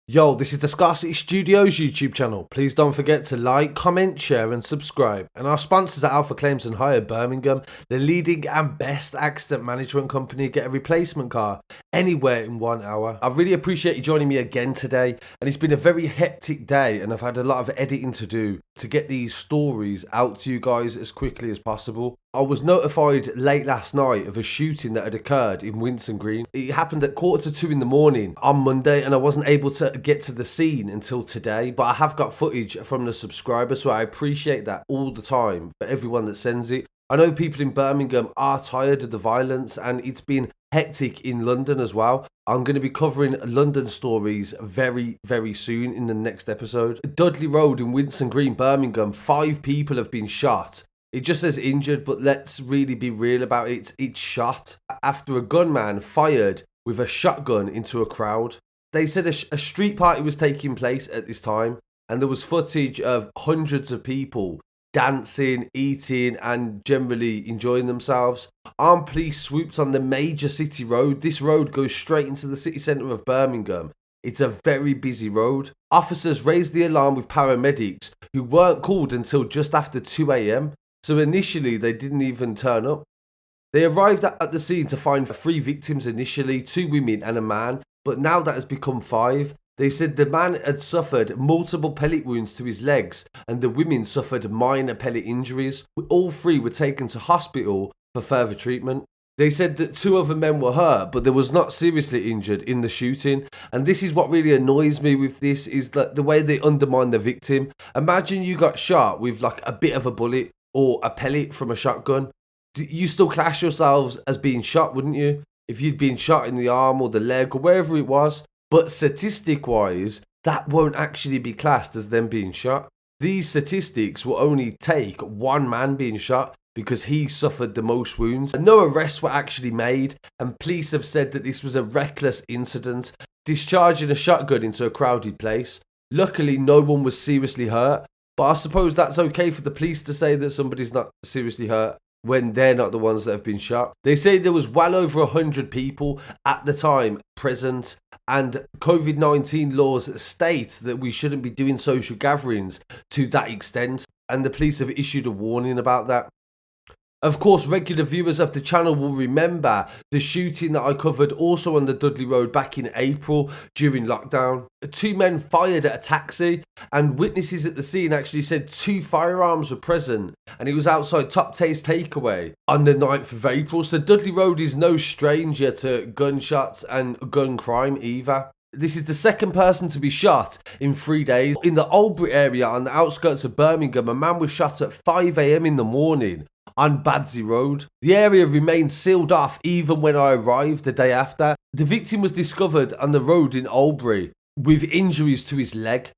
Yo, this is the Scarcity Studios YouTube channel. Please don't forget to like, comment, share and subscribe. And our sponsors are Alpha Claims and Hire Birmingham, the leading and best accident management company. Get a replacement car anywhere in 1 hour. I really appreciate you joining me again today. And it's been a very hectic day and I've had a lot of editing to do to get these stories out to you guys as quickly as possible. I was notified late last night of a shooting that had occurred in Winson Green. It happened at 1:45 in the morning on Monday and I wasn't able to get to the scene until today, but I have got footage from the subscribers, so I appreciate that all the time for everyone that sends it. I know people in Birmingham are tired of the violence and it's been hectic in London as well. I'm going to be covering London stories very, very soon in the next episode. Dudley Road in Winson Green, Birmingham, 5 people have been shot. It just says injured, but let's really be real about it. It's shot after a gunman fired with a shotgun into a crowd. They said a street party was taking place at this time, and there was footage of hundreds of people dancing, eating, and generally enjoying themselves. Armed police swooped on the major city road. This road goes straight into the city centre of Birmingham. It's a very busy road. Officers raised the alarm with paramedics who weren't called until just after 2 a.m. So initially, they didn't even turn up. They arrived at the scene to find 3 victims initially, 2 women and a man, but now that has become 5. They said the man had suffered multiple pellet wounds to his legs and the women suffered minor pellet injuries. All 3 were taken to hospital for further treatment. They said that 2 other men were hurt, but they was not seriously injured in the shooting. And this is what really annoys me with this, is that the way they undermine the victim. Imagine you got shot with like a bit of a bullet or a pellet from a shotgun. You still class yourselves as being shot, wouldn't you? If you'd been shot in the arm or the leg or wherever it was. But statistic wise, that won't actually be classed as them being shot. These statistics will only take 1 man being shot because he suffered the most wounds. No arrests were actually made, and police have said that this was a reckless incident, discharging a shotgun into a crowded place. Luckily, no one was seriously hurt. But I suppose that's okay for the police to say that somebody's not seriously hurt when they're not the ones that have been shot. They say there was well over 100 people at the time present, and COVID-19 laws state that we shouldn't be doing social gatherings to that extent, and the police have issued a warning about that. Of course, regular viewers of the channel will remember the shooting that I covered also on the Dudley Road back in April during lockdown. 2 men fired at a taxi, and witnesses at the scene actually said 2 firearms were present, and it was outside Top Taste Takeaway on the 9th of April. So Dudley Road is no stranger to gunshots and gun crime either. This is the 2nd person to be shot in 3 days. In the Oldbury area on the outskirts of Birmingham, a man was shot at 5 a.m. in the morning on Badsey Road. The area remained sealed off even when I arrived the day after. The victim was discovered on the road in Oldbury with injuries to his leg.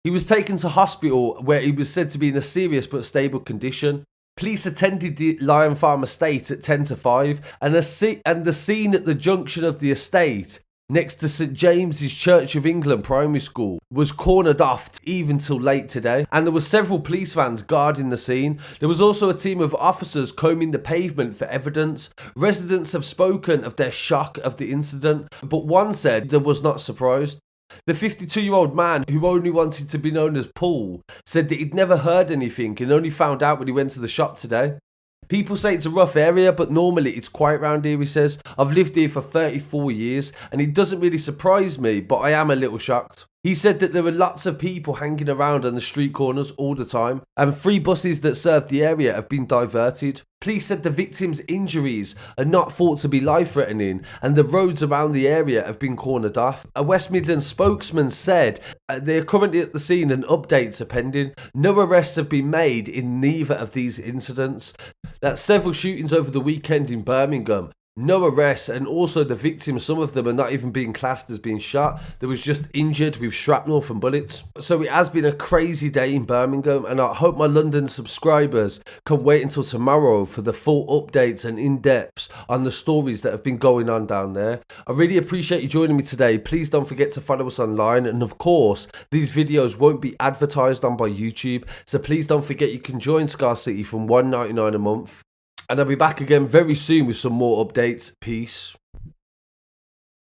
He was taken to hospital where he was said to be in a serious but stable condition. Police attended the Lion Farm estate at 10 to 5 and the scene at the junction of the estate next to St James's Church of England Primary School was cornered off even till late today, and there were several police vans guarding the scene. There was also a team of officers combing the pavement for evidence. Residents have spoken of their shock of the incident, but one said they was not surprised. The 52-year-old man, who only wanted to be known as Paul, said that he'd never heard anything and only found out when he went to the shop today. People say it's a rough area, but normally it's quiet around here, he says. I've lived here for 34 years, and it doesn't really surprise me, but I am a little shocked. He said that there were lots of people hanging around on the street corners all the time, and 3 buses that served the area have been diverted. Police said the victim's injuries are not thought to be life-threatening, and the roads around the area have been cornered off. A West Midlands spokesman said they are currently at the scene and updates are pending. No arrests have been made in neither of these incidents. That's several shootings over the weekend in Birmingham. No arrests, and also the victims, some of them are not even being classed as being shot. They was just injured with shrapnel from bullets. So it has been a crazy day in Birmingham, and I hope my London subscribers can wait until tomorrow for the full updates and in-depths on the stories that have been going on down there. I really appreciate you joining me today. Please don't forget to follow us online, and of course, these videos won't be advertised on by YouTube, so please don't forget you can join Scarcity from $1.99 a month. And I'll be back again very soon with some more updates. Peace.